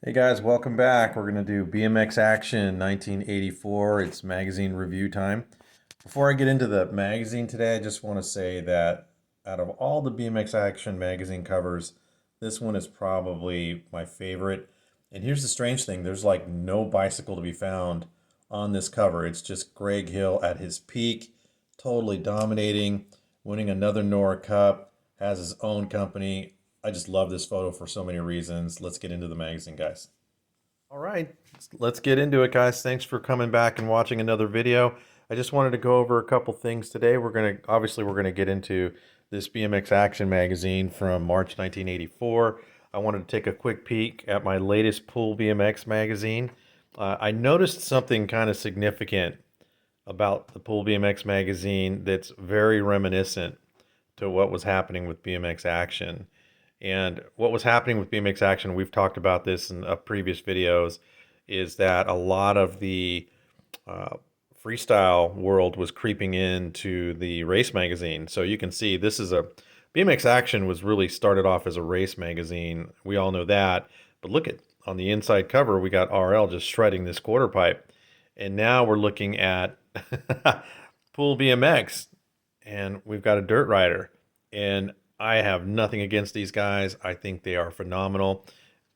Hey guys, welcome back. We're going to do BMX Action 1984. It's magazine review time. Before I get into the magazine today, I just want to say that out of all the BMX Action magazine covers, this one is probably my favorite. And here's the strange thing, there's like no bicycle to be found on this cover. It's just Greg Hill at his peak, totally dominating, winning another Nora Cup, has his own company. I just love this photo for so many reasons. Let's get into the magazine, guys. All right, let's get into it, guys. Thanks for coming back and watching another video. I just wanted to go over a couple things today. We're gonna get into this BMX Action magazine from March 1984. I wanted to take a quick peek at my latest Pool BMX magazine. I noticed something kind of significant about the Pool BMX magazine that's very reminiscent to what was happening with BMX Action. And what was happening with BMX Action, we've talked about this in previous videos, is that a lot of the uh, freestyle world was creeping into the race magazine. So you can see this is a BMX Action was really started off as a race magazine. We all know that. But look at on the inside cover, we got RL just shredding this quarter pipe. And now we're looking at Pool BMX, and we've got a dirt rider. And I have nothing against these guys. I think they are phenomenal.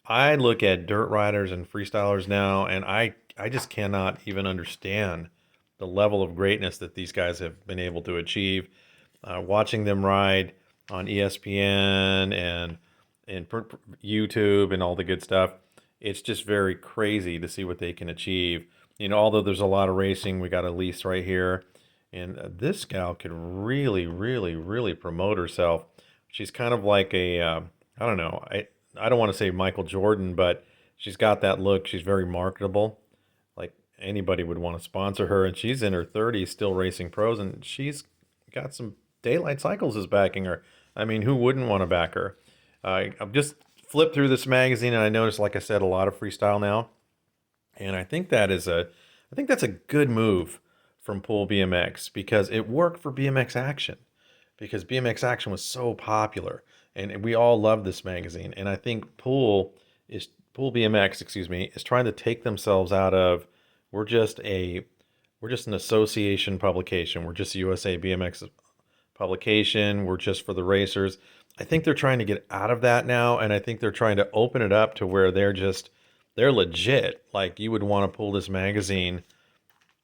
I look at dirt riders and freestylers now, and I just cannot even understand the level of greatness that these guys have been able to achieve. Watching them ride on ESPN and YouTube and all the good stuff, it's just very crazy to see what they can achieve. You know, although there's a lot of racing, we got Elise right here, and this gal could really, really, really promote herself. She's kind of like a, I don't know, I don't want to say Michael Jordan, but she's got that look. She's very marketable. Like anybody would want to sponsor her, and she's in her 30s, still racing pros, and she's got some daylight cycles is backing her. I mean, who wouldn't want to back her? I've just flipped through this magazine, and I noticed, like I said, a lot of freestyle now, and I think that's a good move from Pool BMX because it worked for BMX Action because BMX Action was so popular and we all love this magazine. And I think Pool BMX, excuse me, is trying to take themselves out of we're just a we're just an association publication. We're just a USA BMX publication. We're just for the racers. I think they're trying to get out of that now, and I think they're trying to open it up to where they're legit. Like you would want to pull this magazine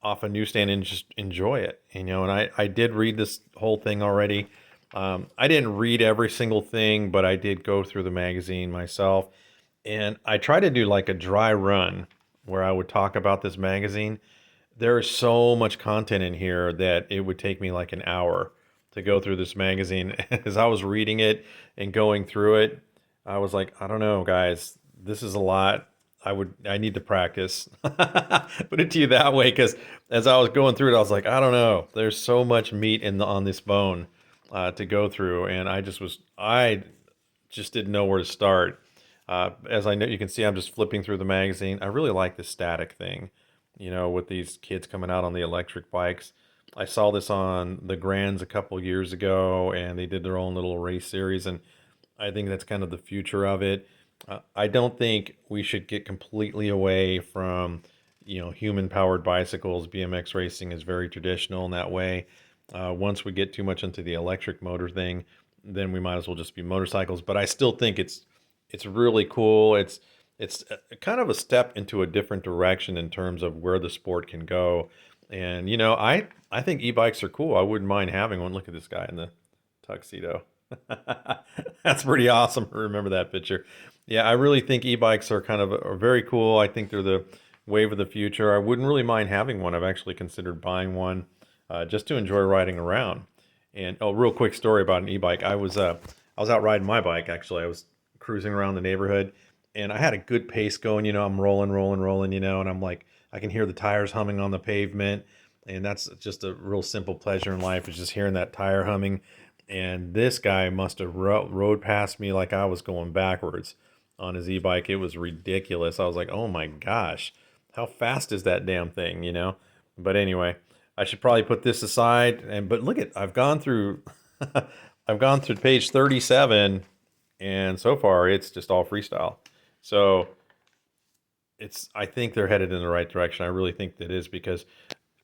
off a newsstand and just enjoy it, you know. And I did read this whole thing already. I didn't read every single thing, but I did go through the magazine myself, and I try to do like a dry run where I would talk about this magazine. There is so much content in here that it would take me like an hour to go through this magazine. As I was reading it and going through it, I was like, I don't know, guys, this is a lot. I need to practice. Put it to you that way, because as I was going through it, I was like, I don't know. There's so much meat on this bone to go through, and I just didn't know where to start. As I know, you can see, I'm just flipping through the magazine. I really like the static thing, you know, with these kids coming out on the electric bikes. I saw this on the Grands a couple years ago, and they did their own little race series, and I think that's kind of the future of it. I don't think we should get completely away from, you know, human-powered bicycles. BMX racing is very traditional in that way. Once we get too much into the electric motor thing, then we might as well just be motorcycles. But I still think it's really cool. It's kind of a step into a different direction in terms of where the sport can go. And you know, I think e-bikes are cool. I wouldn't mind having one. Look at this guy in the tuxedo. That's pretty awesome. Remember that picture. Yeah, I really think e-bikes are kind of are very cool. I think they're the wave of the future. I wouldn't really mind having one. I've actually considered buying one just to enjoy riding around. And oh, real quick story about an e-bike. I was out riding my bike actually. I was cruising around the neighborhood and I had a good pace going, you know, I'm rolling, rolling, rolling, you know, and I'm like I can hear the tires humming on the pavement, and that's just a real simple pleasure in life is just hearing that tire humming. And this guy must have rode past me like I was going backwards on his e-bike. It was ridiculous. I was like, "Oh my gosh, how fast is that damn thing?" You know. But anyway, I should probably put this aside. And but look at I've gone through, I've gone through page 37, and so far it's just all freestyle. So I think they're headed in the right direction. I really think that is, because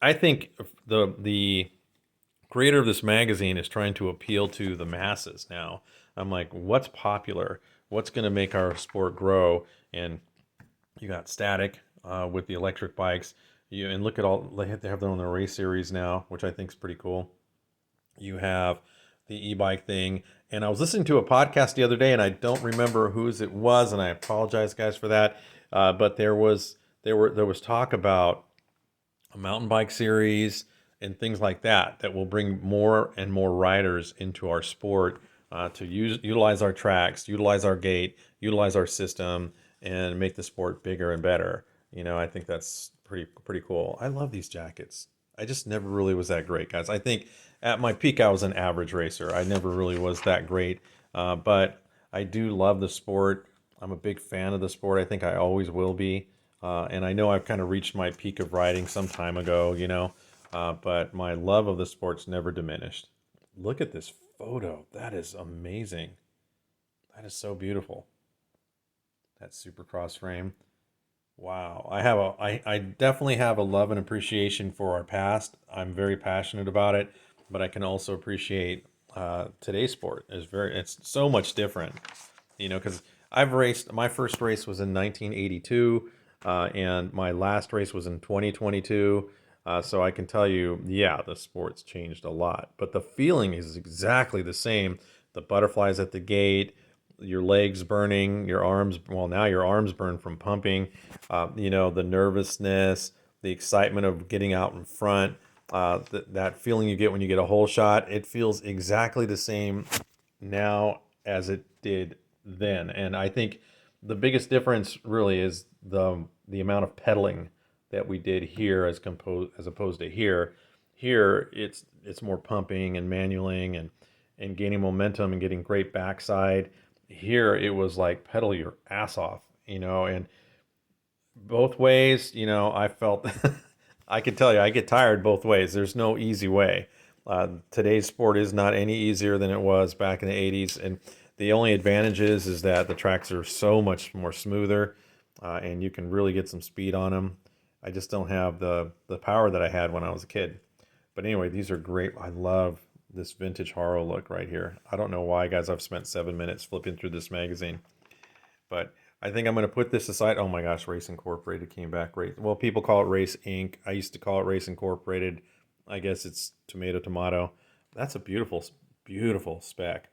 I think the creator of this magazine is trying to appeal to the masses now. I'm like, what's popular? What's going to make our sport grow? And you got static with the electric bikes. And look at all they have their own race series now, which I think is pretty cool. You have the e-bike thing, and I was listening to a podcast the other day, and I don't remember whose it was, and I apologize, guys, for that. But there was talk about a mountain bike series and things like that that will bring more and more riders into our sport to utilize our tracks, utilize our gate, utilize our system, and make the sport bigger and better. I think that's pretty cool. I love these jackets. I just never really was that great, guys. I think at my peak I was an average racer. I never really was that great, but I do love the sport. I'm a big fan of the sport. I think I always will be. And I know I've kind of reached my peak of riding some time ago, but my love of the sport's never diminished. Look at this photo. That is amazing. That is so beautiful. That Supercross frame. Wow. I definitely have a love and appreciation for our past. I'm very passionate about it, but I can also appreciate today's sport. It's so much different, because I've raced. My first race was in 1982, and my last race was in 2022. So I can tell you, yeah, the sport's changed a lot, but the feeling is exactly the same. The butterflies at the gate, your legs burning, your arms. Well, now your arms burn from pumping. The nervousness, the excitement of getting out in front. That feeling you get when you get a hole shot. It feels exactly the same now as it did then. And I think the biggest difference really is the amount of pedaling that we did here as opposed to here. Here it's more pumping and manualing and gaining momentum and getting great backside. Here it was like pedal your ass off, and both ways, I felt I can tell you I get tired both ways. There's no easy way. Today's sport is not any easier than it was back in the 80s, and the only advantage is that the tracks are so much more smoother, and you can really get some speed on them. I just don't have the power that I had when I was a kid. But anyway, these are great. I love this vintage Haro look right here. I don't know why, guys. I've spent 7 minutes flipping through this magazine, but I think I'm going to put this aside. Oh my gosh, Race Incorporated came back. Well, people call it Race Inc. I used to call it Race Incorporated. I guess it's tomato tomato. That's a beautiful, beautiful spec.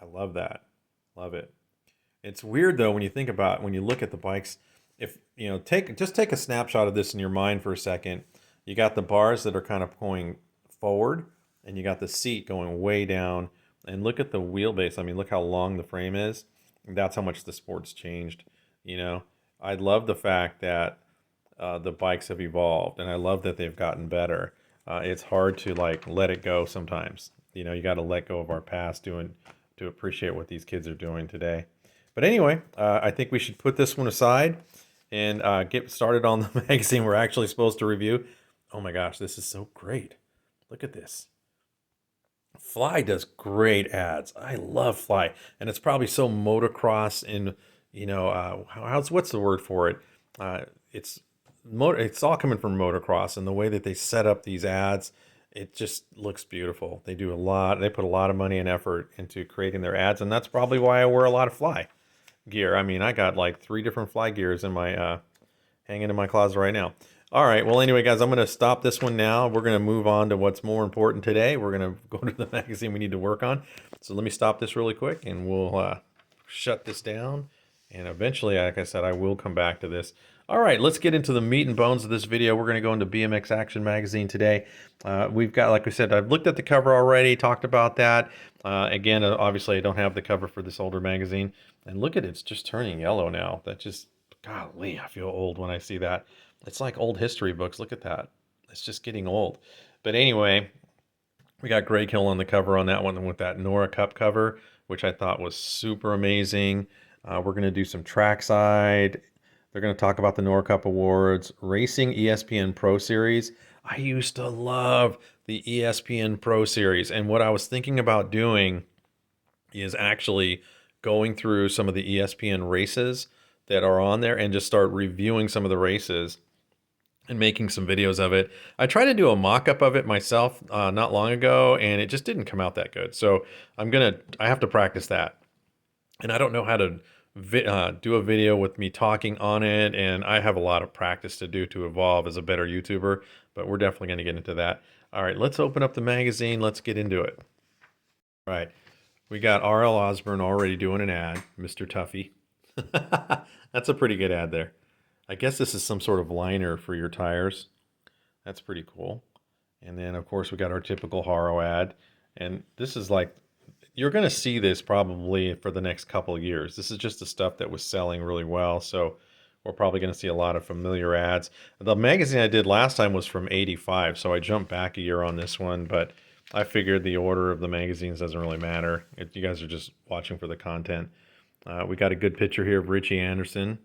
I love that. Love it. It's weird though when you look at the bikes. If take a snapshot of this in your mind for a second. You got the bars that are kind of going forward, and you got the seat going way down. And look at the wheelbase. I mean, look how long the frame is. That's how much the sport's changed. I love the fact that the bikes have evolved, and I love that they've gotten better. It's hard to like let it go sometimes. You got to let go of our past to appreciate what these kids are doing today. But anyway, I think we should put this one aside and get started on the magazine we're actually supposed to review. Oh my gosh, this is so great. Look at this. Fly does great ads. I love Fly, and it's probably so motocross and what's the word for it? It's it's all coming from motocross, and the way that they set up these ads, it just looks beautiful. They do a lot. They put a lot of money and effort into creating their ads, and that's probably why I wear a lot of Fly gear. I mean, I got like 3 different Fly gears in my hanging in my closet right now. All right. Well, anyway, guys, I'm going to stop this one now. We're going to move on to what's more important today. We're going to go to the magazine we need to work on. So let me stop this really quick, and we'll shut this down. And eventually, like I said, I will come back to this. All right, let's get into the meat and bones of this video. We're going to go into BMX Action Magazine today. We've got, like we said, I've looked at the cover already, talked about that. Again, obviously, I don't have the cover for this older magazine. And look at it, it's just turning yellow now. That just, golly, I feel old when I see that. It's like old history books. Look at that. It's just getting old. But anyway, we got Greg Hill on the cover on that one with that Nora Cup cover, which I thought was super amazing. We're going to do some trackside. They're going to talk about the Nora Cup Awards, Racing ESPN Pro Series. I used to love the ESPN Pro Series. And what I was thinking about doing is actually going through some of the ESPN races that are on there and just start reviewing some of the races and making some videos of it. I tried to do a mock-up of it myself not long ago, and it just didn't come out that good. So I have to practice that. And I don't know how to do a video with me talking on it, and I have a lot of practice to do to evolve as a better YouTuber, but we're definitely going to get into that. All right, let's open up the magazine. Let's get into it. All right, we got R.L. Osborne already doing an ad, Mr. Tuffy. That's a pretty good ad there. I guess this is some sort of liner for your tires. That's pretty cool. And then, of course, we got our typical Haro ad. And this is like, you're going to see this probably for the next couple of years. This is just the stuff that was selling really well. So we're probably going to see a lot of familiar ads. The magazine I did last time was from 85. So I jumped back a year on this one. But I figured the order of the magazines doesn't really matter. You guys are just watching for the content. We got a good picture here of Richie Anderson.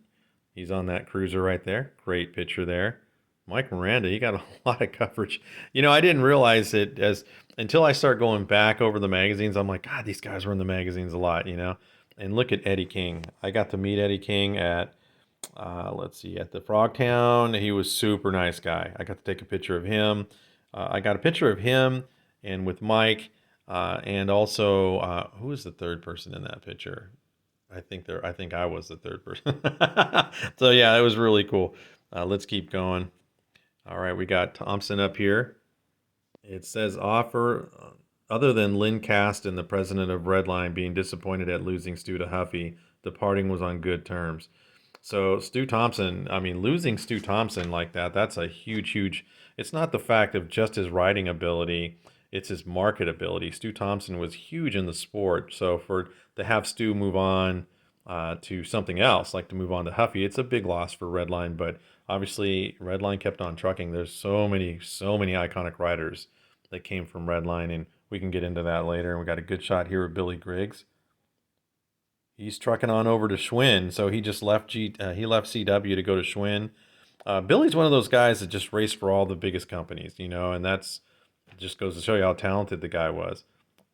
He's on that cruiser right there. Great picture there. Mike Miranda, he got a lot of coverage. You know, I didn't realize it until I start going back over the magazines. I'm like, God, these guys were in the magazines a lot, you know. And look at Eddie King. I got to meet Eddie King at, let's see, at the Frogtown. He was super nice guy. I got to take a picture of him. I got a picture of him and with Mike, and also who was the third person in that picture? I think I was the third person. So yeah, it was really cool. Let's keep going. All right, we got Thompson up here. It says offer other than Lynn Caston, the president of Redline, being disappointed at losing Stu to Huffy, departing was on good terms. So Stu Thompson, I mean, losing Stu Thompson like that, that's a huge. It's not the fact of just his riding ability, it's his market ability. Stu Thompson was huge in the sport. So to have Stu move on to something else, like to move on to Huffy, it's a big loss for Redline. But obviously, Redline kept on trucking. There's so many iconic riders that came from Redline, and we can get into that later. And we got a good shot here of Billy Griggs. He's trucking on over to Schwinn, so he just left he left CW to go to Schwinn. Billy's one of those guys that just raced for all the biggest companies, you know, and that's just goes to show you how talented the guy was.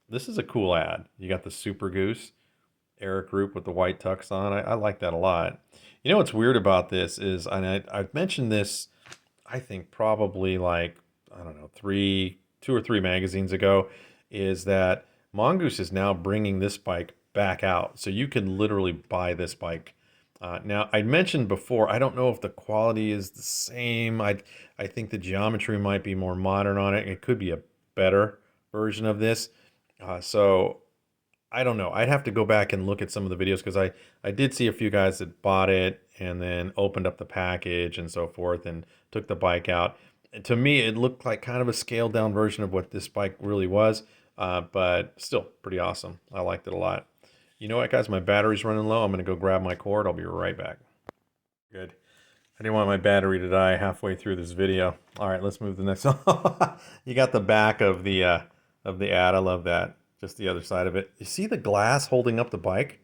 This is a cool ad. You got the Super Goose, Eric Group with the white tux on. I like that a lot. You know what's weird about this is, and I've mentioned this, I think probably like, I don't know, 2 or 3 magazines ago, is that Mongoose is now bringing this bike back out. So you can literally buy this bike. Now, I mentioned before, I don't know if the quality is the same. I think the geometry might be more modern on it. It could be a better version of this. So I don't know. I'd have to go back and look at some of the videos because I did see a few guys that bought it and then opened up the package and so forth and took the bike out. And to me, it looked like kind of a scaled down version of what this bike really was, but still pretty awesome. I liked it a lot. You know what, guys? My battery's running low. I'm going to go grab my cord. I'll be right back. Good. I didn't want my battery to die halfway through this video. All right, let's move to the next one. You got the back of the ad. I love that. Just the other side of it. You see the glass holding up the bike?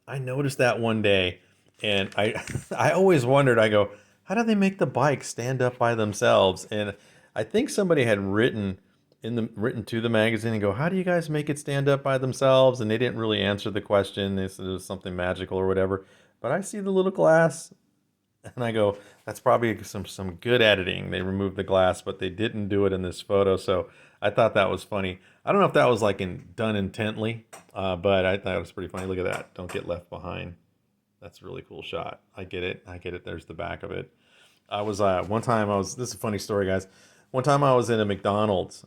I noticed that one day, and I always wondered, I go, how do they make the bike stand up by themselves? And I think somebody had written to the magazine and go, how do you guys make it stand up by themselves? And they didn't really answer the question. They said it was something magical or whatever. But I see the little glass and I go, that's probably some good editing. They removed the glass, but they didn't do it in this photo. So I thought that was funny. I don't know if that was like done intently, but I thought it was pretty funny. Look at that. Don't get left behind. That's a really cool shot. I get it. There's the back of it. I was, this is a funny story, guys. One time I was in a McDonald's.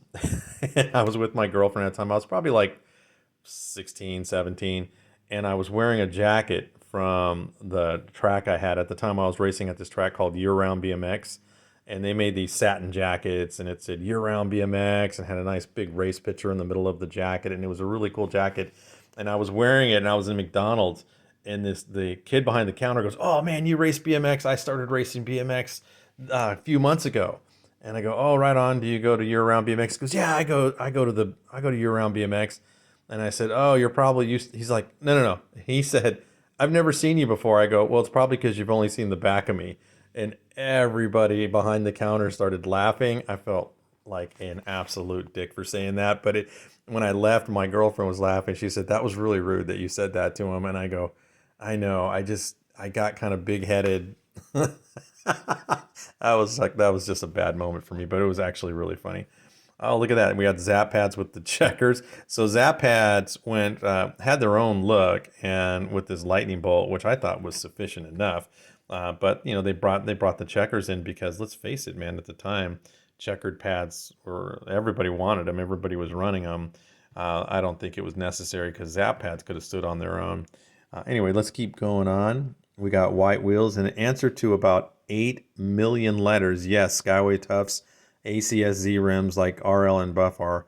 I was with my girlfriend at the time. I was probably like 16, 17. And I was wearing a jacket from the track I had at the time. I was racing at this track called Year Round BMX. And they made these satin jackets. And it said Year Round BMX. And had a nice big race picture in the middle of the jacket. And it was a really cool jacket. And I was wearing it and I was in McDonald's. And the kid behind the counter goes, "Oh man, you race BMX? I started racing BMX a few months ago." And I go, "Oh, right on. Do you go to year-round BMX?" He goes, "Yeah, I go to year-round BMX." And I said, "Oh, you're probably used." He's like, "No." He said, "I've never seen you before." I go, "Well, it's probably because you've only seen the back of me." And everybody behind the counter started laughing. I felt like an absolute dick for saying that. But when I left, my girlfriend was laughing. She said, "That was really rude that you said that to him." And I go, "I know. I got kind of big headed. I was like, that was just a bad moment for me, but it was actually really funny. Oh, look at that. We had Zap pads with the checkers. So Zap pads went had their own look and with this lightning bolt, which I thought was sufficient enough. But they brought the checkers in because let's face it, man, at the time, checkered pads were everybody wanted them. Everybody was running them. I don't think it was necessary because Zap pads could have stood on their own. Anyway, let's keep going on. We got white wheels and an answer to about 8 million letters. Yes, Skyway Tufts ACSZ rims like RL and Buff are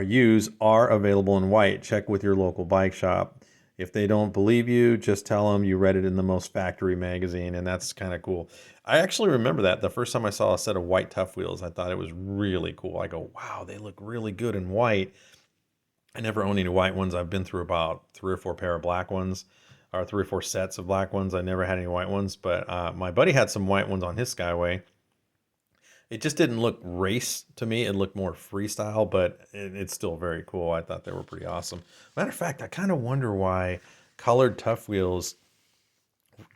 used are available in white. Check with your local bike shop. If they don't believe you, just tell them you read it in the Most Factory magazine, and that's kind of cool. I actually remember that the first time I saw a set of white Tough Wheels, I thought it was really cool. I go, wow, they look really good in white. I never owned any white ones. I've been through about 3 or 4 pair of black ones, or 3 or 4 sets of black ones. I never had any white ones, but my buddy had some white ones on his Skyway. It just didn't look race to me. It looked more freestyle, but it's still very cool. I thought they were pretty awesome. Matter of fact, I kind of wonder why colored Tough Wheels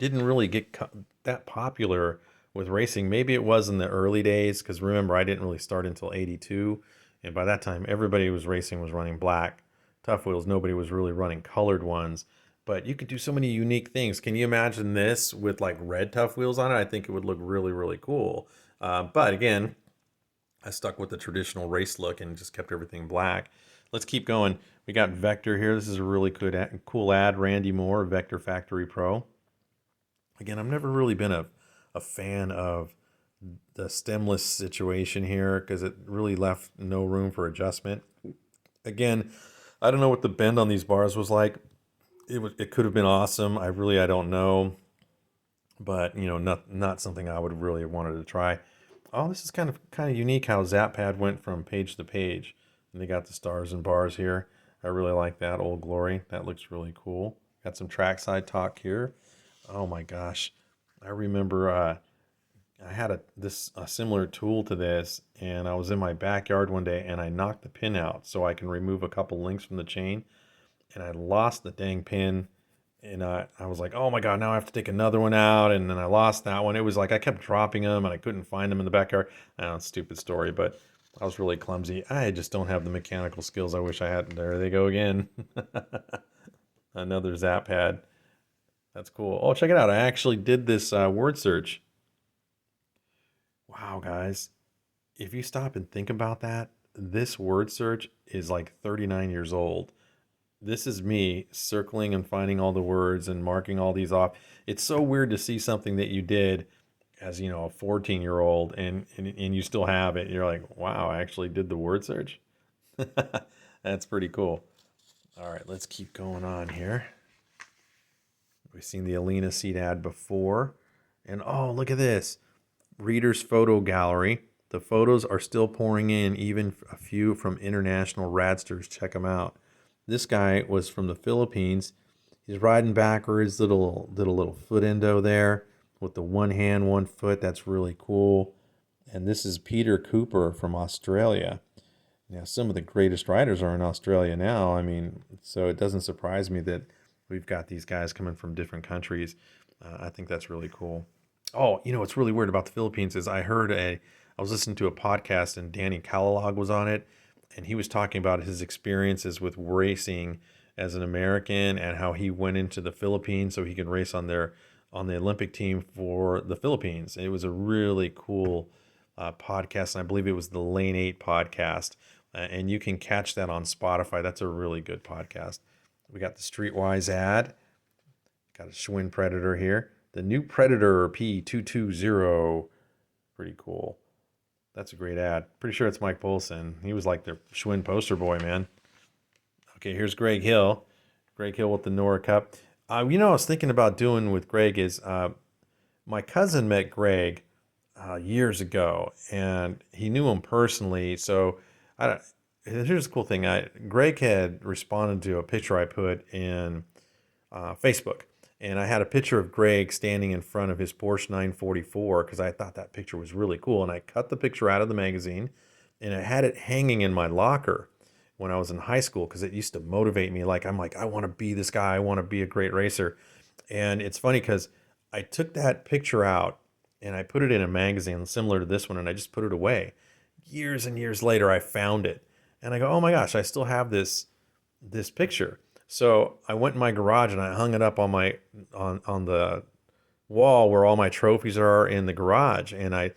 didn't really get that popular with racing. Maybe it was in the early days, because remember, I didn't really start until '82, and by that time, everybody who was racing was running black Tough Wheels. Nobody was really running colored ones. But you could do so many unique things. Can you imagine this with like red Tough Wheels on it? I think it would look really, really cool. But again, I stuck with the traditional race look and just kept everything black. Let's keep going. We got Vector here. This is a really cool ad. Randy Moore, Vector Factory Pro. Again, I've never really been a fan of the stemless situation here because it really left no room for adjustment. Again, I don't know what the bend on these bars was like. It could have been awesome. I don't know, but not something I would really have wanted to try. Oh, this is kind of unique how Zappad went from page to page, and they got the stars and bars here. I really like that. Old Glory. That looks really cool. Got some trackside talk here. Oh my gosh, I remember I had a similar tool to this, and I was in my backyard one day, and I knocked the pin out so I can remove a couple links from the chain, and I lost the dang pin, and I was like, oh my god, now I have to take another one out, and then I lost that one. It was like I kept dropping them, and I couldn't find them in the backyard. I know, stupid story, but I was really clumsy. I just don't have the mechanical skills I wish I had. There they go again. Another Zap pad. That's cool. Oh, check it out. I actually did this word search. Wow, guys. If you stop and think about that, this word search is like 39 years old. This is me circling and finding all the words and marking all these off. It's so weird to see something that you did as, a 14-year-old and you still have it. You're like, wow, I actually did the word search. That's pretty cool. All right, let's keep going on here. We've seen the Alina seat ad before. And oh, look at this. Reader's photo gallery. The photos are still pouring in, even a few from international radsters. Check them out. This guy was from the Philippines. He's riding backwards, little foot endo there with the one hand, one foot. That's really cool. And this is Peter Cooper from Australia. Now, some of the greatest riders are in Australia now. I mean, so it doesn't surprise me that we've got these guys coming from different countries. I think that's really cool. Oh, what's really weird about the Philippines is I was listening to a podcast and Danny Calalog was on it, and he was talking about his experiences with racing as an American and how he went into the Philippines so he could race on the Olympic team for the Philippines. It was a really cool podcast, and I believe it was the Lane 8 podcast, and you can catch that on Spotify. That's a really good podcast. We got the Streetwise ad. Got a Schwinn Predator here. The new Predator P220. Pretty cool. That's a great ad. Pretty sure it's Mike Polson. He was like their Schwinn poster boy, man. Okay, here's Greg Hill. Greg Hill with the Nora Cup. I was thinking about doing with Greg is my cousin met Greg years ago, and he knew him personally. So here's the cool thing. Greg had responded to a picture I put in Facebook. And I had a picture of Greg standing in front of his Porsche 944 because I thought that picture was really cool. And I cut the picture out of the magazine and I had it hanging in my locker when I was in high school because it used to motivate me. I'm like, I want to be this guy. I want to be a great racer. And it's funny because I took that picture out and I put it in a magazine similar to this one, and I just put it away. Years and years later, I found it, and I go, "Oh my gosh, I still have this picture." So I went in my garage and I hung it up on my on the wall where all my trophies are in the garage, and I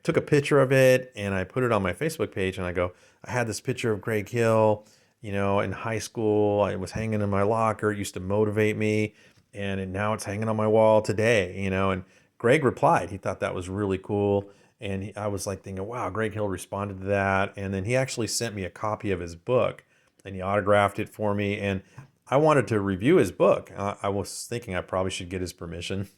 took a picture of it and I put it on my Facebook page, and I go, I had this picture of Greg Hill, in high school. I was hanging in my locker. It used to motivate me, and now it's hanging on my wall today. And Greg replied. He thought that was really cool. And I was like thinking, wow, Greg Hill responded to that. And then he actually sent me a copy of his book, and he autographed it for me. And I wanted to review his book. I was thinking I probably should get his permission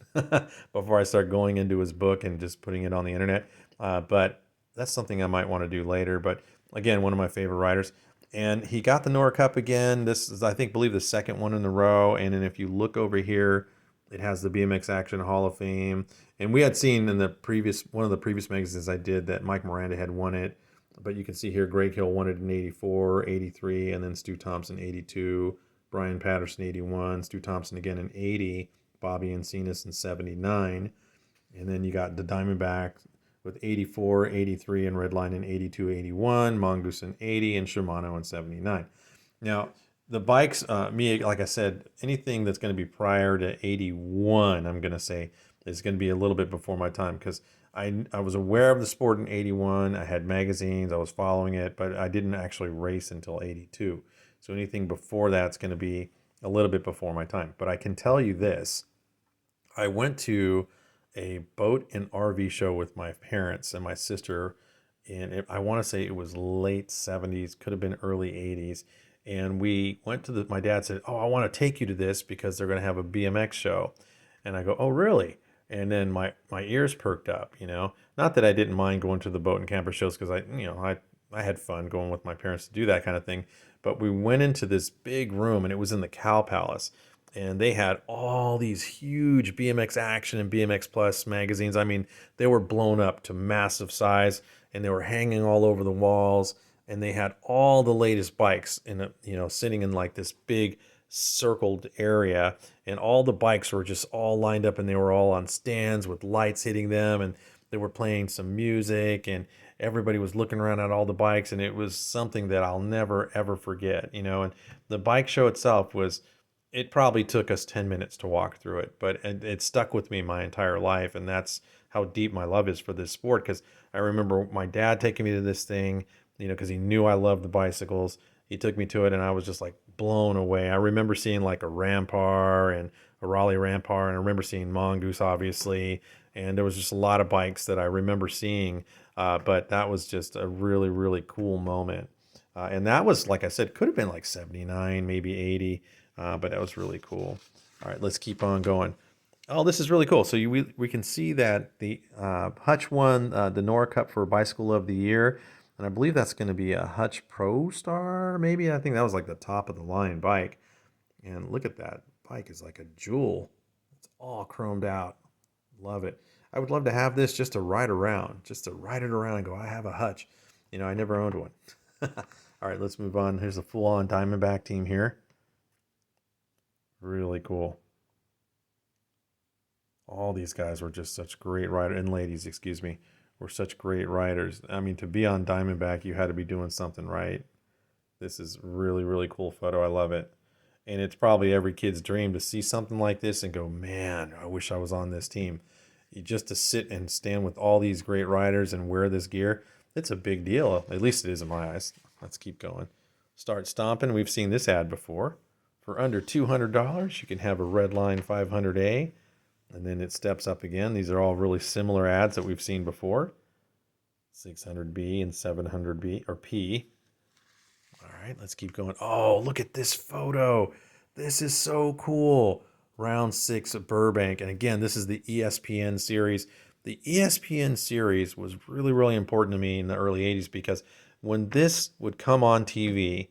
before I start going into his book and just putting it on the internet. But that's something I might want to do later. But again, one of my favorite writers. And he got the Nora Cup again. This is, I think, believe the second one in a row. And then if you look over here, it has the BMX Action Hall of Fame. And we had seen in the previous one of the previous magazines I did that Mike Miranda had won it. But you can see here Greg Hill won it in 84, 83, and then Stu Thompson 82, Brian Patterson 81, Stu Thompson again in 80, Bobby Encinas in 79. And then you got the Diamondback with 84, 83, and Redline in 82, 81, Mongoose in 80, and Shimano in 79. Now, the bikes, me, like I said, anything that's going to be prior to 81, I'm going to say is going to be a little bit before my time, because I was aware of the sport in 81. I had magazines, I was following it, but I didn't actually race until 82. So anything before that's going to be a little bit before my time. But I can tell you this. I went to a boat and RV show with my parents and my sister, and I want to say it was late 70s, could have been early 80s. And we went to my dad said, "Oh, I want to take you to this because they're going to have a BMX show." And I go, "Oh, really?" And then my ears perked up. Not that I didn't mind going to the boat and camper shows, because I had fun going with my parents to do that kind of thing. But we went into this big room, and it was in the Cow Palace, and they had all these huge BMX Action and BMX Plus magazines. I mean, they were blown up to massive size, and they were hanging all over the walls, and they had all the latest bikes sitting in like this big circled area, and all the bikes were just all lined up, and they were all on stands with lights hitting them, and they were playing some music, and everybody was looking around at all the bikes, and it was something that I'll never ever forget. And the bike show itself was, it probably took us 10 minutes to walk through it, but it stuck with me my entire life. And that's how deep my love is for this sport. Because I remember my dad taking me to this thing, because he knew I loved the bicycles. He took me to it, and I was just like blown away. I remember seeing like a Rampar and a Raleigh Rampar, and I remember seeing Mongoose, obviously. And there was just a lot of bikes that I remember seeing. But that was just a really, really cool moment. And that was, like I said, could have been like 79, maybe 80. But that was really cool. All right, let's keep on going. Oh, this is really cool. So we can see that the Hutch won the Nora Cup for Bicycle of the Year. And I believe that's going to be a Hutch Pro Star, maybe. I think that was like the top of the line bike. And look at that. Bike is like a jewel. It's all chromed out. Love it. I would love to have this just to ride around, just to ride it around and go, I have a Hutch. I never owned one. All right, let's move on. Here's a full-on Diamondback team here. Really cool. All these guys were just such great riders, and ladies, excuse me, were such great riders. I mean, to be on Diamondback, you had to be doing something right. This is really, really cool photo. I love it. And it's probably every kid's dream to see something like this and go, man, I wish I was on this team. Just to sit and stand with all these great riders and wear this gear, it's a big deal. At least it is in my eyes. Let's keep going. Start stomping. We've seen this ad before. For under $200, you can have a Redline 500A, and then it steps up again. These are all really similar ads that we've seen before. 600B and 700B or P. All right, let's keep going. Oh, look at this photo. This is so cool. Round 6 of Burbank. And again, this is the ESPN series. The ESPN series was really, really important to me in the early 80s, because when this would come on TV,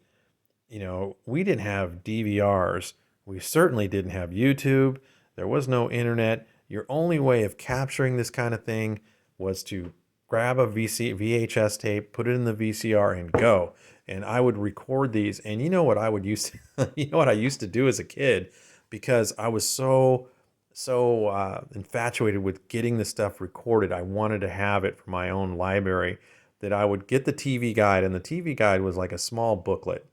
we didn't have DVRs. We certainly didn't have YouTube. There was no internet. Your only way of capturing this kind of thing was to grab a VHS tape, put it in the VCR, and go. And I would record these. And you know what I would use? You know what I used to do as a kid? because I was so infatuated with getting the stuff recorded. I wanted to have it for my own library, that I would get the TV guide, and the TV guide was like a small booklet,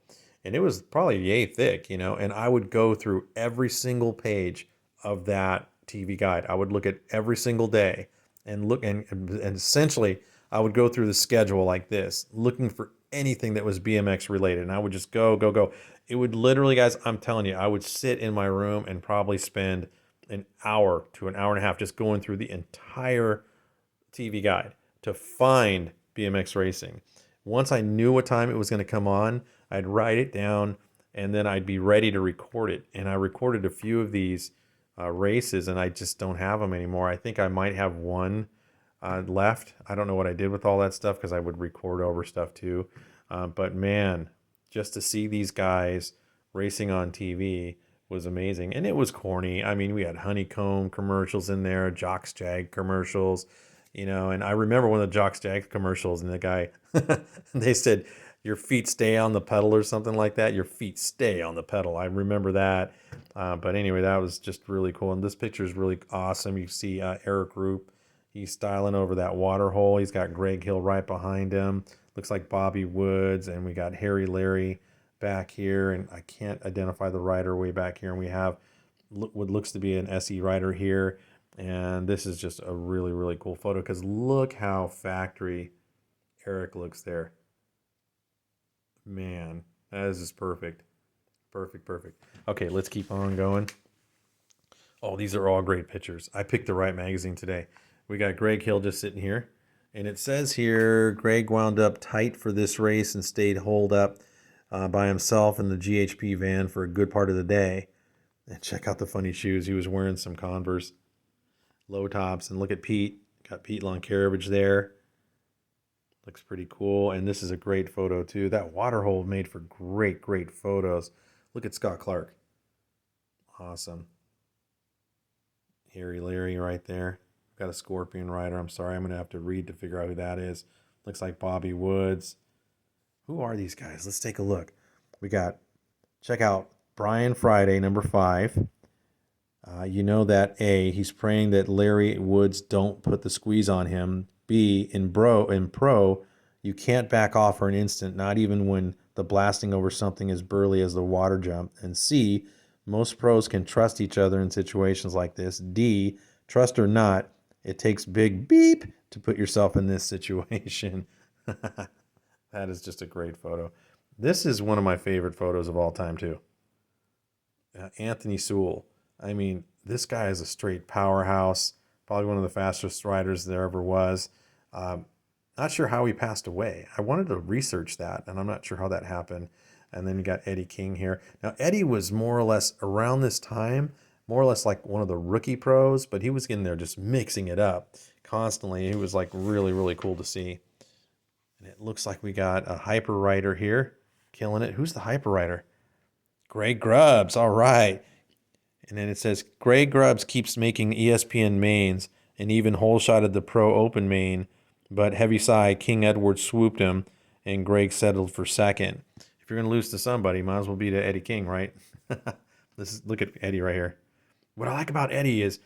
and it was probably yay thick, and I would go through every single page of that TV guide. I would look at every single day and look, and essentially I would go through the schedule like this, looking for anything that was BMX related, and I would just go, go, go. It would literally, guys, I'm telling you, I would sit in my room and probably spend an hour to an hour and a half just going through the entire TV guide to find BMX racing. Once I knew what time it was going to come on, I'd write it down, and then I'd be ready to record it. And I recorded a few of these races, and I just don't have them anymore. I think I might have one left. I don't know what I did with all that stuff, because I would record over stuff too. But man, just to see these guys racing on TV was amazing. And it was corny. I mean, we had honeycomb commercials in there, Jocks Jag commercials, and I remember one of the Jocks Jag commercials, and the guy, they said, your feet stay on the pedal or something like that. Your feet stay on the pedal. I remember that. But anyway, that was just really cool. And this picture is really awesome. You see Eric Roop. He's styling over that water hole. He's got Greg Hill right behind him. Looks like Bobby Woods. And we got Harry Larry back here. And I can't identify the rider way back here. And we have what looks to be an SE rider here. And this is just a really, really cool photo, because look how factory Eric looks there. Man, that is just perfect. Perfect, perfect. Okay, let's keep on going. Oh, these are all great pictures. I picked the right magazine today. We got Greg Hill just sitting here. And it says here, Greg wound up tight for this race and stayed holed up by himself in the GHP van for a good part of the day. And check out the funny shoes. He was wearing some Converse low tops. And look at Pete. Got Pete Loncaravage there. Looks pretty cool. And this is a great photo too. That water hole made for great, great photos. Look at Scott Clark. Awesome. Harry Larry right there. Got a Scorpion rider. I'm sorry, I'm going to have to read to figure out who that is. Looks like Bobby Woods. Who are these guys? Let's take a look. We got, check out Brian Friday, number 5. You know that A, he's praying that Larry Woods don't put the squeeze on him. B, in pro, you can't back off for an instant, not even when the blasting over something as burly as the water jump. And C, most pros can trust each other in situations like this. D, trust or not, it takes big beep to put yourself in this situation. That is just a great photo. This is one of my favorite photos of all time too. Anthony Sewell. I mean, this guy is a straight powerhouse. Probably one of the fastest riders there ever was. Not sure how he passed away. I wanted to research that, and I'm not sure how that happened. And then you got Eddie King here. Now, Eddie was more or less around this time, more or less like one of the rookie pros, but he was in there just mixing it up constantly. He was like really, really cool to see. And it looks like we got a hyper rider here, killing it. Who's the hyper rider? Greg Grubbs. All right. And then it says, Greg Grubbs keeps making ESPN mains and even hole-shotted the Pro Open main, but heavy side King Edward swooped him, and Greg settled for second. If you're going to lose to somebody, might as well be to Eddie King, right? Look at Eddie right here. What I like about Eddie is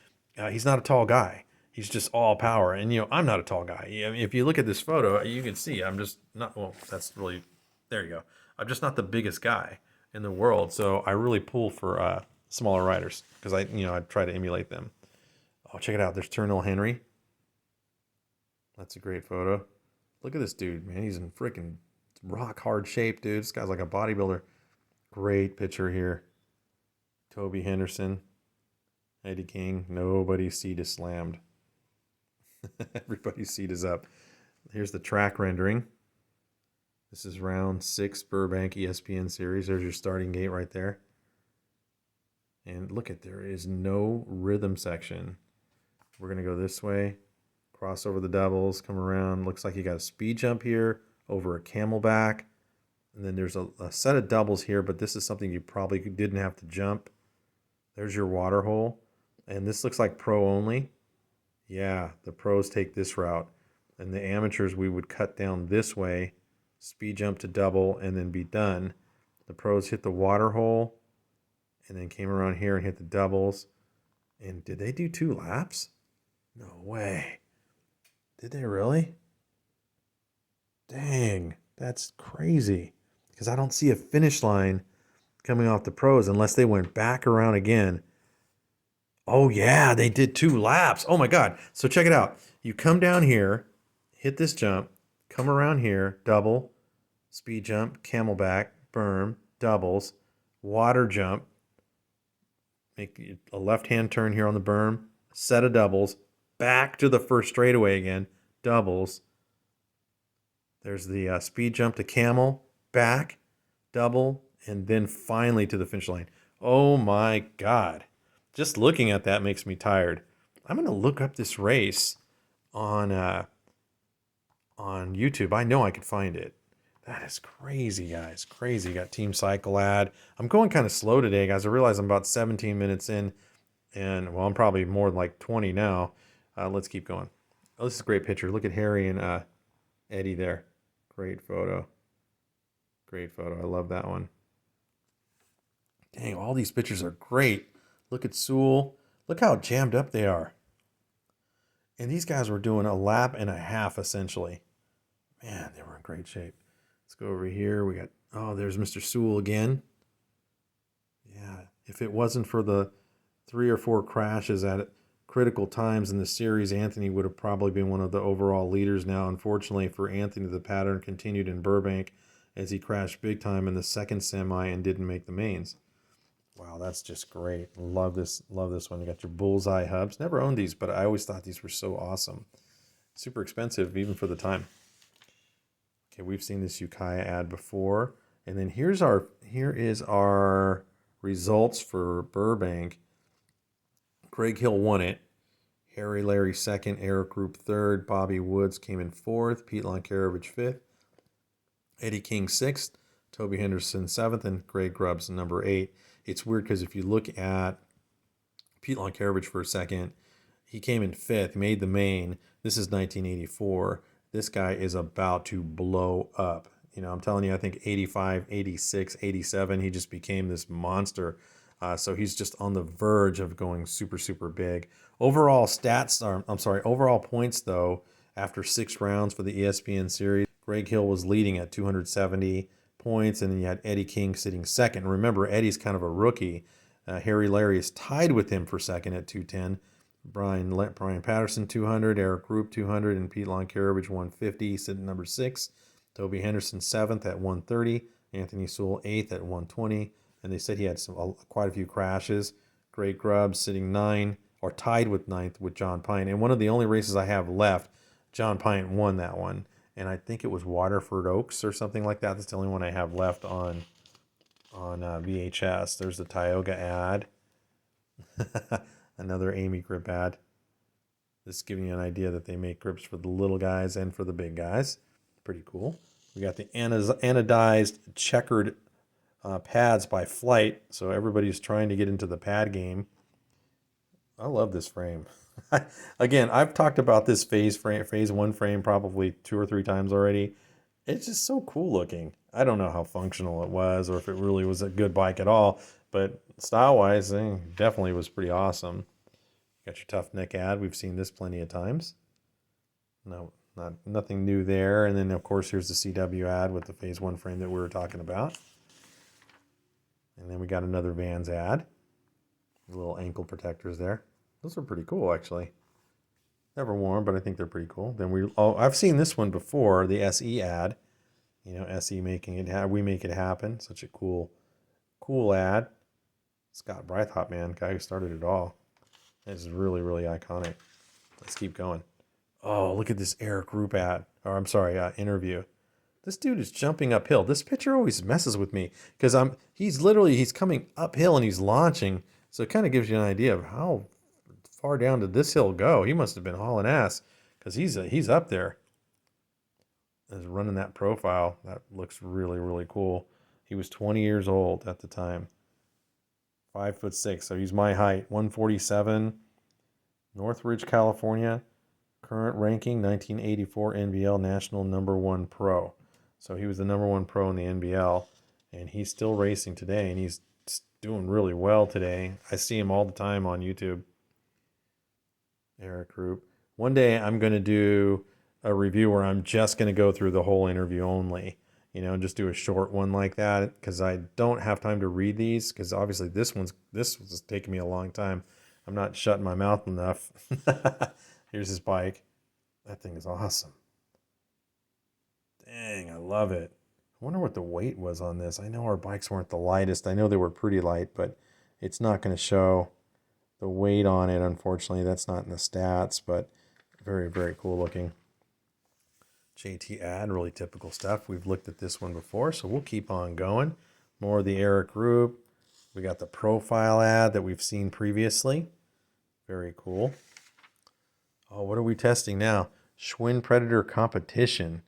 he's not a tall guy. He's just all power. And, I'm not a tall guy. I mean, if you look at this photo, you can see I'm just not, well, that's really, there you go. I'm just not the biggest guy in the world. So I really pull for smaller riders because I try to emulate them. Oh, check it out. There's Turnell Henry. That's a great photo. Look at this dude, man. He's in freaking rock hard shape, dude. This guy's like a bodybuilder. Great picture here. Toby Henderson. Eddie King. Nobody's seat is slammed. Everybody's seat is up. Here's the track rendering. This is round 6 Burbank ESPN series. There's your starting gate right there. And look at, there is no rhythm section. We're going to go this way, cross over the doubles, come around. Looks like you got a speed jump here over a camelback. And then there's a set of doubles here, but this is something you probably didn't have to jump. There's your water hole. And this looks like pro only. Yeah, the pros take this route. And the amateurs, we would cut down this way, speed jump to double, and then be done. The pros hit the water hole, and then came around here and hit the doubles. And did they do 2 laps? No way. Did they really? Dang, that's crazy. Because I don't see a finish line coming off the pros unless they went back around again. Oh, yeah, they did 2 laps. Oh, my God. So check it out. You come down here, hit this jump, come around here, double, speed jump, camelback, berm, doubles, water jump, make a left-hand turn here on the berm, set of doubles, back to the first straightaway again, doubles. There's the speed jump to camel, back, double, and then finally to the finish line. Oh my God. Just looking at that makes me tired. I'm going to look up this race on YouTube. I know I could find it. That is crazy, guys. Crazy. Got Team Cycle ad. I'm going kind of slow today, guys. I realize I'm about 17 minutes in, and well, I'm probably more than like 20 now. Let's keep going. Oh, this is a great picture. Look at Harry and Eddie there. Great photo. Great photo. I love that one. Dang, all these pictures are great. Look at Sewell. Look how jammed up they are. And these guys were doing a lap and a half, essentially. Man, they were in great shape. Let's go over here. We got, oh, there's Mr. Sewell again. Yeah, if it wasn't for the 3 or 4 crashes at critical times in the series, Anthony would have probably been one of the overall leaders now. Unfortunately for Anthony, the pattern continued in Burbank as he crashed big time in the second semi and didn't make the mains. Wow, that's just great. Love this one. You got your bullseye hubs. Never owned these, but I always thought these were so awesome. Super expensive, even for the time. Okay, we've seen this Ukiah ad before. And then here is our results for Burbank. Greg Hill won it. Harry Larry second, Eric Group third, Bobby Woods came in fourth, Pete Lonkarovich fifth, Eddie King sixth, Toby Henderson seventh, and Greg Grubbs number 8. It's weird because if you look at Pete Lonkarovich for a second, he came in 5th, made the main. This is 1984. This guy is about to blow up. You know, I'm telling you, I think 85, 86, 87, he just became this monster. So he's just on the verge of going super, super big. Overall overall points, though, after 6 rounds for the ESPN series, Greg Hill was leading at 270 points, and then you had Eddie King sitting second. Remember, Eddie's kind of a rookie. Harry Larry is tied with him for second at 210. Brian Patterson 200, Eric Group 200, and Pete Lonkarovich 150, sitting number 6. Toby Henderson 7th at 130, Anthony Sewell 8th at 120, and they said he had quite a few crashes. Greg Grubbs sitting 9, or tied with 9th with John Pine. And one of the only races I have left, John Pine won that one. And I think it was Waterford Oaks or something like that. That's the only one I have left on VHS. There's the Tioga ad. Another Amy grip ad. This is giving you an idea that they make grips for the little guys and for the big guys. Pretty cool. We got the anodized checkered pads by Flight. So everybody's trying to get into the pad game. I love this frame. Again, I've talked about this phase 1 frame probably 2 or 3 times already. It's just so cool looking. I don't know how functional it was or if it really was a good bike at all, but style-wise, it definitely was pretty awesome. Got your Tough Neck ad. We've seen this plenty of times. No, nothing new there. And then, of course, here's the CW ad with the phase 1 frame that we were talking about. And then we got another Vans ad. Little ankle protectors there. Those are pretty cool, actually. Never worn, but I think they're pretty cool. Then I've seen this one before, the SE ad. You know, SE making it we make it happen. Such a cool ad. Scott Brythop, man, guy who started it all. This is really, really iconic. Let's keep going. Oh, look at this Eric Group ad. Or I'm sorry, interview. This dude is jumping uphill. This picture always messes with me because he's coming uphill and he's launching. So it kind of gives you an idea of how far down did this hill go. He must have been hauling ass because he's up there. Is running that profile. That looks really, really cool. He was 20 years old at the time. 5'6", so he's my height. 147. Northridge, California. Current ranking 1984 NBL National #1 Pro. So he was the #1 pro in the NBL, and he's still racing today, and he's doing really well today. I see him all the time on YouTube. Eric Roop. One day I'm going to do a review where I'm just going to go through the whole interview only, and just do a short one like that because I don't have time to read these because obviously this was taking me a long time. I'm not shutting my mouth enough. Here's his bike. That thing is awesome. Dang, I love it. I wonder what the weight was on this. I know our bikes weren't the lightest. I know they were pretty light, but it's not going to show the weight on it. Unfortunately, that's not in the stats, but very, very cool looking. JT ad, really typical stuff. We've looked at this one before, so we'll keep on going. More of the Eric Group. We got the profile ad that we've seen previously. Very cool. Oh, what are we testing now? Schwinn Predator Competition.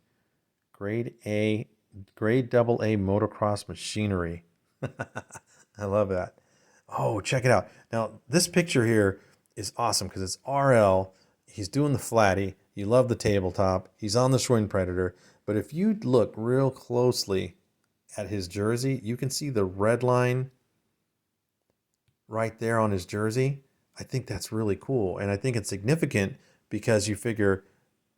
Grade double A motocross machinery. I love that. Oh, check it out. Now, this picture here is awesome because it's RL. He's doing the flatty. You love the tabletop. He's on the Schwinn Predator. But if you look real closely at his jersey, you can see the red line right there on his jersey. I think that's really cool. And I think it's significant because you figure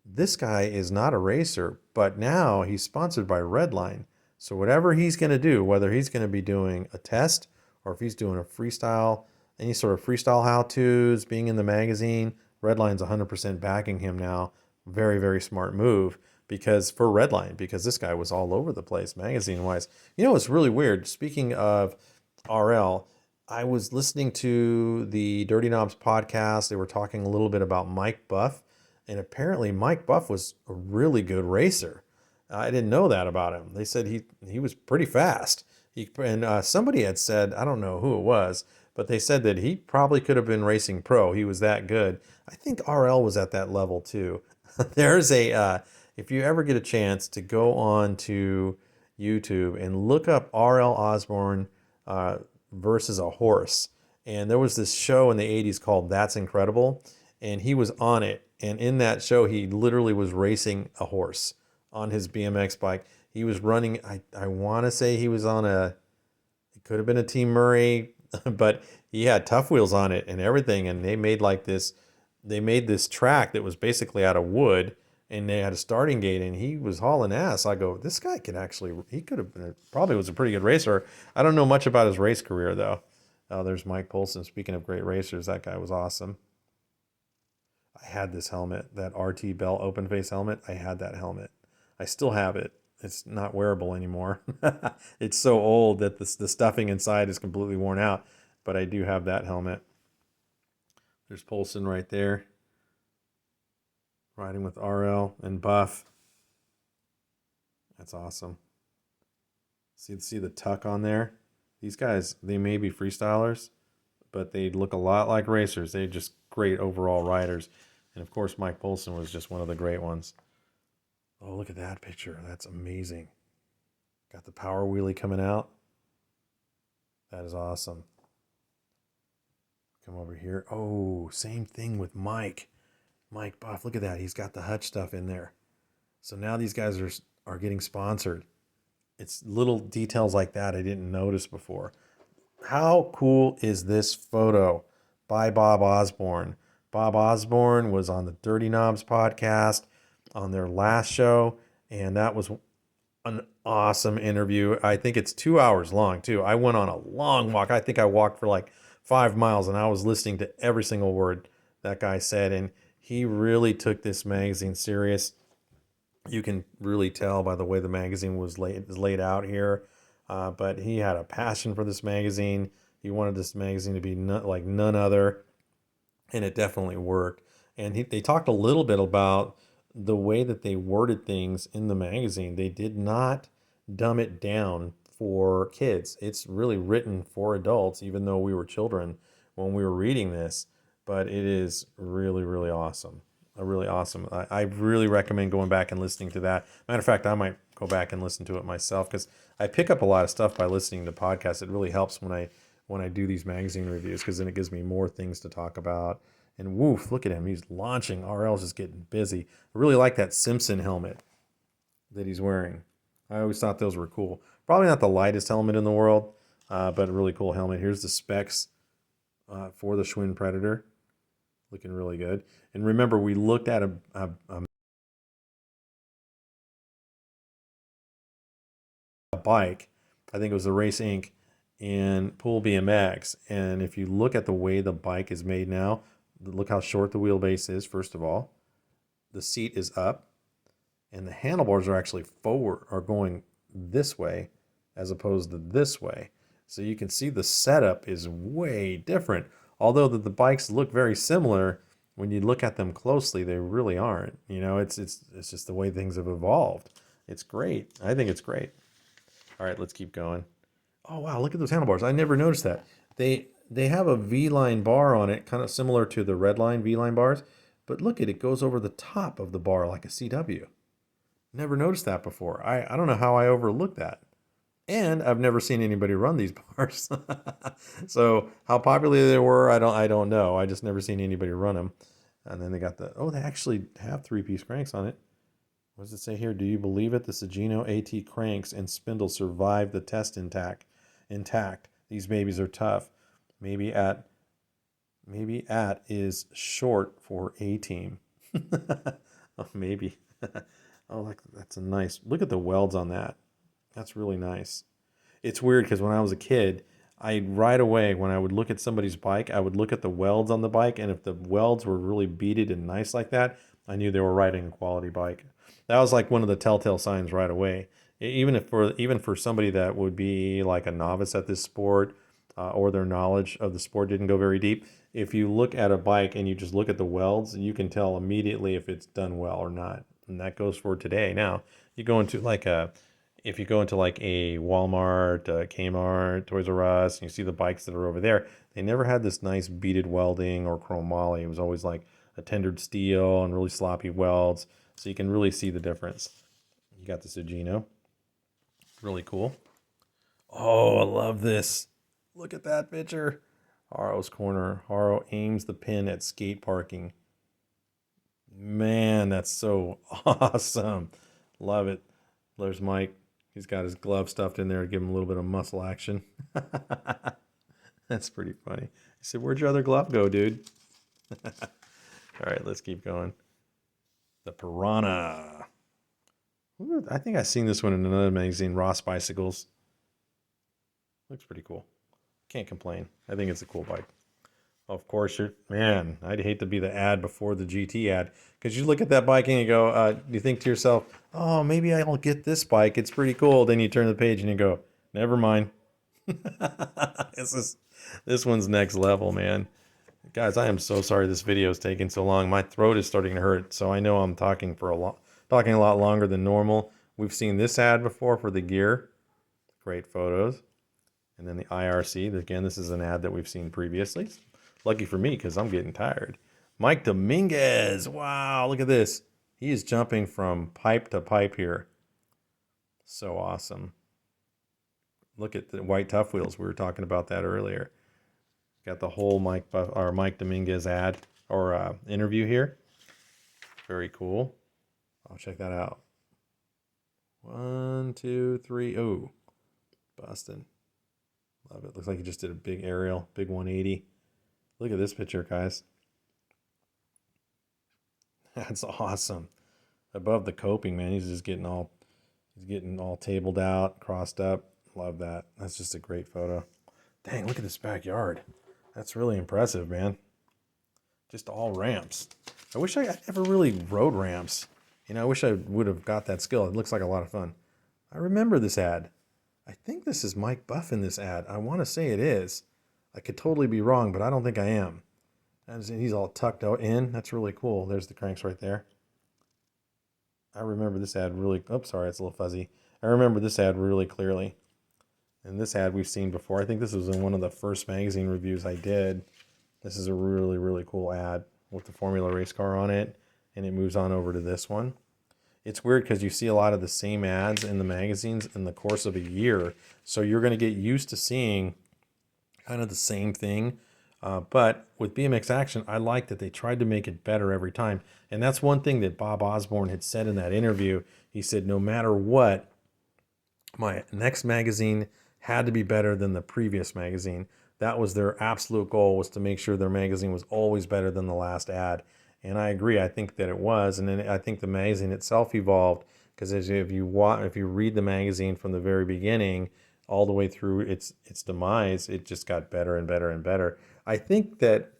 this guy is not a racer, but now he's sponsored by Redline. So whatever he's going to do, whether he's going to be doing a test or if he's doing a freestyle, any sort of freestyle how-tos, being in the magazine, Redline's 100% backing him now. Very, very smart move because this guy was all over the place magazine-wise. It's really weird. Speaking of RL, I was listening to the Dirty Knobs podcast. They were talking a little bit about Mike Buff, and apparently Mike Buff was a really good racer. I didn't know that about him. They said he was pretty fast. Somebody had said, I don't know who it was, but they said that he probably could have been racing pro. He was that good. I think RL was at that level too. There's if you ever get a chance to go on to YouTube and look up RL Osborne versus a horse. And there was this show in the 80s called That's Incredible, and he was on it. And in that show, he literally was racing a horse on his BMX bike. He was running, I want to say he was on it could have been a Team Murray, but he had tough wheels on it and everything. And they made this track that was basically out of wood, and they had a starting gate, and he was hauling ass. I go, this guy he could have been, probably was a pretty good racer. I don't know much about his race career though. Oh, there's Mike Polson. Speaking of great racers, that guy was awesome. I had this helmet, that RT Bell open face helmet. I had that helmet. I still have it. It's not wearable anymore. It's so old that the stuffing inside is completely worn out, but I do have that helmet. There's Polson right there, riding with RL and Buff. That's awesome. See the tuck on there? These guys, they may be freestylers, but they look a lot like racers. They're just great overall riders. And of course, Mike Polson was just one of the great ones. Oh, look at that picture. That's amazing. Got the power wheelie coming out. That is awesome. Come over here. Oh, same thing with Mike. Mike Buff. Look at that. He's got the Hutch stuff in there. So now these guys are getting sponsored. It's little details like that I didn't notice before. How cool is this photo by Bob Osborne? Bob Osborne was on the Dirty Knobs podcast on their last show, and that was an awesome interview. I think it's 2 hours long too. I went on a long walk. I think I walked for like 5 miles, and I was listening to every single word that guy said, and he really took this magazine serious. You can really tell by the way the magazine is laid out here, but he had a passion for this magazine. He wanted this magazine to be like none other, and it definitely worked. And they talked a little bit about the way that they worded things in the magazine. They did not dumb it down for kids. It's really written for adults, even though we were children when we were reading this. But it is really, really awesome. Really awesome. I really recommend going back and listening to that. Matter of fact, I might go back and listen to it myself because I pick up a lot of stuff by listening to podcasts. It really helps when I do these magazine reviews because then it gives me more things to talk about. And woof, look at him. He's launching. RL's just getting busy. I really like that Simpson helmet that he's wearing. I always thought those were cool. Probably not the lightest helmet in the world, but a really cool helmet. Here's the specs for the Schwinn Predator. Looking really good. And remember, we looked at a bike. I think it was the Race Inc. and Pool BMX. And if you look at the way the bike is made now, look how short the wheelbase is, first of all. The seat is up, and the handlebars are actually forward, are going this way as opposed to this way. So you can see the setup is way different. Although the bikes look very similar, when you look at them closely, they really aren't. You know, it's just the way things have evolved. It's great. I think it's great. All right, let's keep going. Oh wow, look at those handlebars. I never noticed that. They have a V-line bar on it, kind of similar to the red line V-line bars, but look at it goes over the top of the bar like a CW. Never noticed that before. I don't know how I overlooked that. And I've never seen anybody run these bars. So how popular they were, I don't know. I just never seen anybody run them. And then they got they actually have 3-piece cranks on it. What does it say here? Do you believe it? The Sagino AT cranks and spindle survived the test intact. These babies are tough. Maybe at is short for A team. Oh, maybe. Oh, that's a nice. Look at the welds on that. That's really nice. It's weird because when I was a kid, right away when I would look at somebody's bike, I would look at the welds on the bike, and if the welds were really beaded and nice like that, I knew they were riding a quality bike. That was like one of the telltale signs right away. Even for somebody that would be like a novice at this sport, or their knowledge of the sport didn't go very deep, if you look at a bike and you just look at the welds, you can tell immediately if it's done well or not. And that goes for today. Now, if you go into like a Walmart, Kmart, Toys R Us, and you see the bikes that are over there, they never had this nice beaded welding or chromoly. It was always like a tendered steel and really sloppy welds. So you can really see the difference. You got the Sugino. Really cool. Oh, I love this. Look at that picture. Haro's corner. Haro aims the pin at skate parking. Man, that's so awesome. Love it. There's Mike. He's got his glove stuffed in there to give him a little bit of muscle action. That's pretty funny. He said, "Where'd your other glove go, dude?" All right, let's keep going. The Piranha. Ooh, I think I've seen this one in another magazine, Ross Bicycles. Looks pretty cool. Can't complain. I think it's a cool bike. Of course, man, I'd hate to be the ad before the GT ad, because you look at that bike and you go, you think to yourself, oh, maybe I'll get this bike. It's pretty cool. Then you turn the page and you go, never mind. This one's next level, man. Guys, I am so sorry this video is taking so long. My throat is starting to hurt, so I know I'm talking a lot longer than normal. We've seen this ad before for the gear. Great photos. And then the IRC. Again, this is an ad that we've seen previously. Lucky for me, because I'm getting tired. Mike Dominguez. Wow, look at this. He is jumping from pipe to pipe here. So awesome. Look at the white tough wheels. We were talking about that earlier. Got the whole Mike Dominguez ad or interview here. Very cool. I'll check that out. 1, 2, 3. Oh, busted. Love it. Looks like he just did a big aerial, big 180. Look at this picture, guys. That's awesome. Above the coping, man, he's getting all tabled out, crossed up. Love that. That's just a great photo. Dang, look at this backyard. That's really impressive, man. Just all ramps. I wish I never really rode ramps. You know, I wish I would have got that skill. It looks like a lot of fun. I remember this ad. I think this is Mike Buff in this ad. I want to say it is. I could totally be wrong, but I don't think I am. And he's all tucked out in. That's really cool. There's the cranks right there. I remember this ad really... Oops, sorry, it's a little fuzzy. I remember this ad really clearly. And this ad we've seen before. I think this was in one of the first magazine reviews I did. This is a really, really cool ad with the Formula race car on it. And it moves on over to this one. It's weird because you see a lot of the same ads in the magazines in the course of a year. So you're going to get used to seeing kind of the same thing. But with BMX Action, I like that they tried to make it better every time. And that's one thing that Bob Osborne had said in that interview. He said, no matter what, my next magazine had to be better than the previous magazine. That was their absolute goal, was to make sure their magazine was always better than the last ad. And I agree. I think that it was, and then I think the magazine itself evolved, because if you read the magazine from the very beginning all the way through its demise, it just got better and better and better. I think that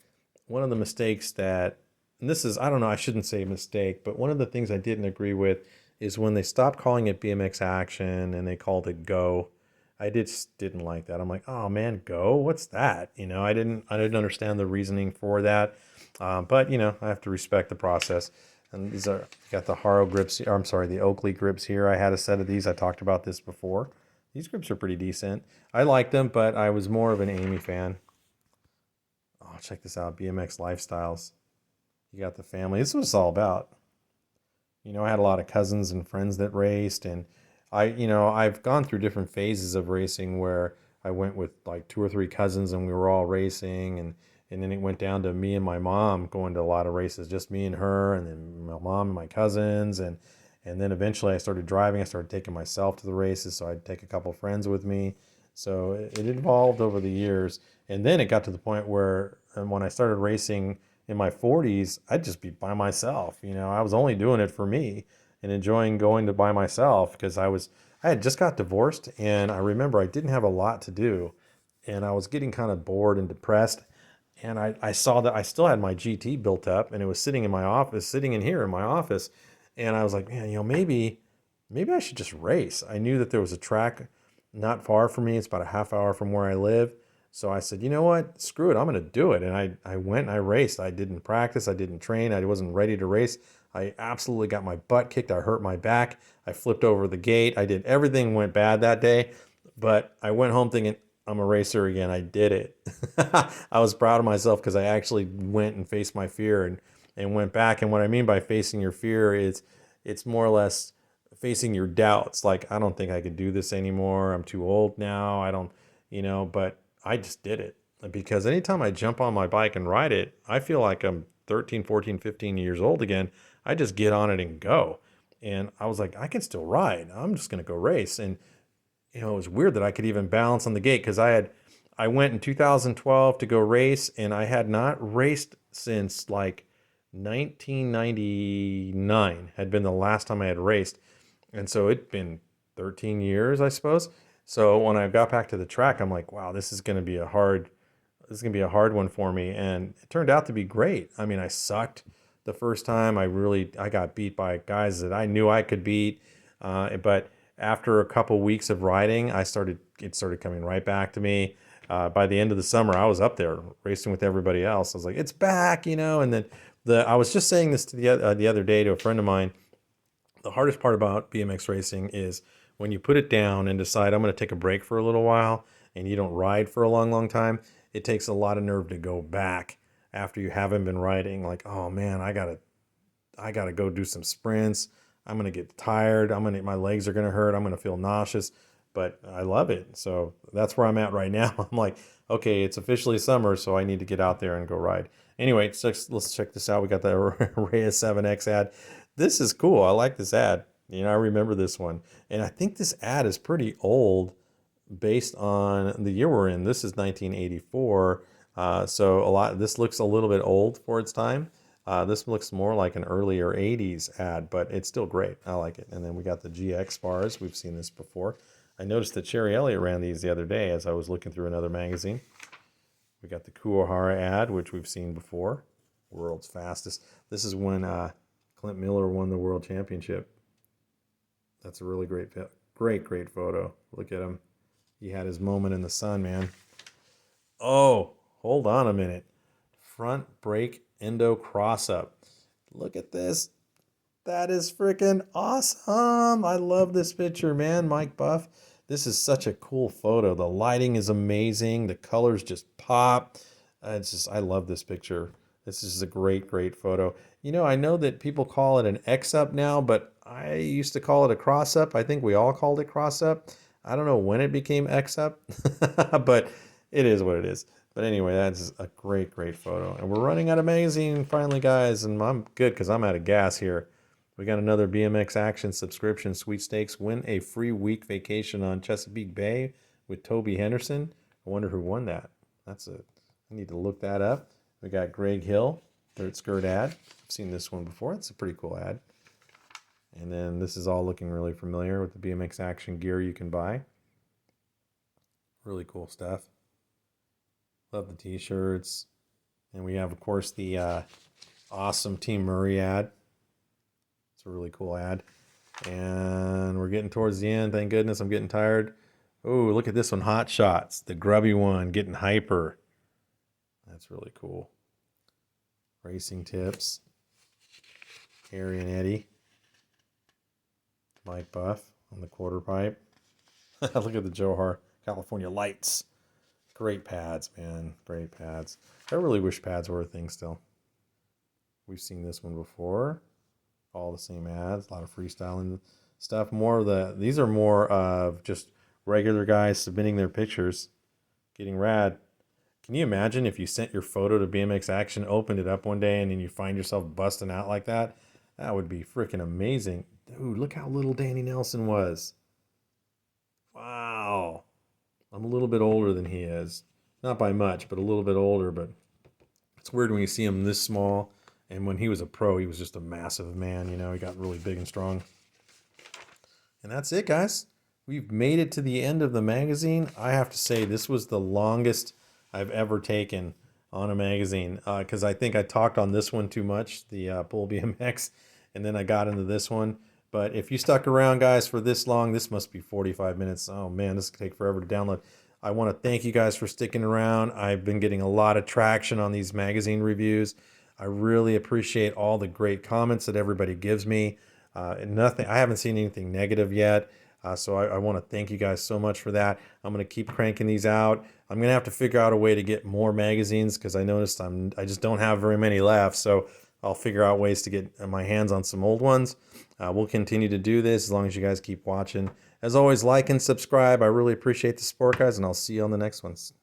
one of the mistakes that, and this is, I don't know, I shouldn't say mistake, but one of the things I didn't agree with is when they stopped calling it BMX Action and they called it Go. Didn't like that. I'm like, oh man, Go, what's that? I didn't understand the reasoning for that. But I have to respect the process. And these are, got the Haro grips, or I'm sorry, the Oakley grips here. I had a set of these. I talked about this before. These grips are pretty decent. I like them, but I was more of an Amy fan. Oh, check this out, BMX Lifestyles. You got the family. This is what it's all about. I had a lot of cousins and friends that raced, and I've gone through different phases of racing where I went with like two or three cousins and we were all racing, and then it went down to me and my mom going to a lot of races, just me and her, and then my mom and my cousins, and then eventually I started driving. I started taking myself to the races, so I'd take a couple friends with me. So it evolved over the years, and then it got to the point where, when I started racing in my 40s, I'd just be by myself. I was only doing it for me and enjoying going to by myself, because I had just got divorced, and I remember I didn't have a lot to do, and I was getting kind of bored and depressed. And I saw that I still had my GT built up, and it was sitting in my office, sitting in here in my office. And I was like, man, maybe I should just race. I knew that there was a track not far from me. It's about a half hour from where I live. So I said, you know what? Screw it. I'm going to do it. And I went and I raced. I didn't practice. I didn't train. I wasn't ready to race. I absolutely got my butt kicked. I hurt my back. I flipped over the gate. I did everything went bad that day. But I went home thinking, I'm a racer again. I did it. I was proud of myself because I actually went and faced my fear, and went back. And what I mean by facing your fear is it's more or less facing your doubts. Like, I don't think I could do this anymore. I'm too old now. I don't, but I just did it, because anytime I jump on my bike and ride it, I feel like I'm 13, 14, 15 years old again. I just get on it and go. And I was like, I can still ride. I'm just going to go race. And it was weird that I could even balance on the gate, because I went in 2012 to go race, and I had not raced since like 1999 had been the last time I had raced. And so it'd been 13 years, I suppose. So when I got back to the track, I'm like, wow, this is going to be a hard one for me. And it turned out to be great. I mean, I sucked the first time. I got beat by guys that I knew I could beat. But after a couple weeks of riding, it started coming right back to me. By the end of the summer, I was up there racing with everybody else. I was like, it's back, and then I was just saying this to the other day to a friend of mine. The hardest part about BMX racing is when you put it down and decide, I'm going to take a break for a little while, and you don't ride for a long, long time. It takes a lot of nerve to go back after you haven't been riding. Like, oh man, I gotta go do some sprints. I'm gonna get tired. My legs are gonna hurt. I'm gonna feel nauseous, but I love it. So that's where I'm at right now. I'm like, okay, it's officially summer, so I need to get out there and go ride. Anyway, so let's check this out. We got the Rhea 7X ad. This is cool. I like this ad. I remember this one, and I think this ad is pretty old, based on the year we're in. This is 1984. So this looks a little bit old for its time. This looks more like an earlier 80s ad, but it's still great. I like it. And then we got the GX bars. We've seen this before. I noticed that Cherry Elliott ran these the other day as I was looking through another magazine. We got the Kuwahara ad, which we've seen before. World's fastest. This is when Clint Miller won the world championship. That's a really great photo. Look at him. He had his moment in the sun, man. Oh, hold on a minute. Front brake endo cross up. Look at this. That is freaking awesome. I love this picture, man. Mike Buff. This is such a cool photo. The lighting is amazing. The colors just pop. I love this picture. This is a great photo. I know that people call it an X up now, but I used to call it a cross up. I think we all called it cross up. I don't know when it became X up, but it is what it is. But anyway, that's a great photo. And we're running out of magazine finally, guys. And I'm good because I'm out of gas here. We got another BMX Action subscription sweepstakes. Win a free week vacation on Chesapeake Bay with Toby Henderson. I wonder who won that. I need to look that up. We got Greg Hill, Dirt Skirt ad. I've seen this one before. It's a pretty cool ad. And then this is all looking really familiar with the BMX Action gear you can buy. Really cool stuff. Love the t-shirts. And we have, of course, the awesome Team Murray ad. It's a really cool ad. And we're getting towards the end. Thank goodness, I'm getting tired. Oh, look at this one, Hot Shots. The grubby one, getting hyper. That's really cool. Racing tips. Harry and Eddie. Mike Buff on the quarter pipe. Look at the Johar California lights. Great pads, man. Great pads. I really wish pads were a thing still. We've seen this one before. All the same ads. A lot of freestyling stuff. These are more of just regular guys submitting their pictures. Getting rad. Can you imagine if you sent your photo to BMX Action, opened it up one day, and then you find yourself busting out like that? That would be freaking amazing. Dude, look how little Danny Nelson was. Wow. I'm a little bit older than he is. Not by much, but a little bit older. But it's weird when you see him this small. And when he was a pro, he was just a massive man. You know, he got really big and strong. And that's it, guys. We've made it to the end of the magazine. I have to say, this was the longest I've ever taken on a magazine. Because I think I talked on this one too much, the Pull BMX. And then I got into this one. But if you stuck around, guys, for this long, this must be 45 minutes. Oh, man, this could take forever to download. I want to thank you guys for sticking around. I've been getting a lot of traction on these magazine reviews. I really appreciate all the great comments that everybody gives me. I haven't seen anything negative yet. So I want to thank you guys so much for that. I'm going to keep cranking these out. I'm going to have to figure out a way to get more magazines because I noticed I just don't have very many left. So I'll figure out ways to get my hands on some old ones. We'll continue to do this as long as you guys keep watching. As always, like and subscribe. I really appreciate the support, guys, and I'll see you on the next ones.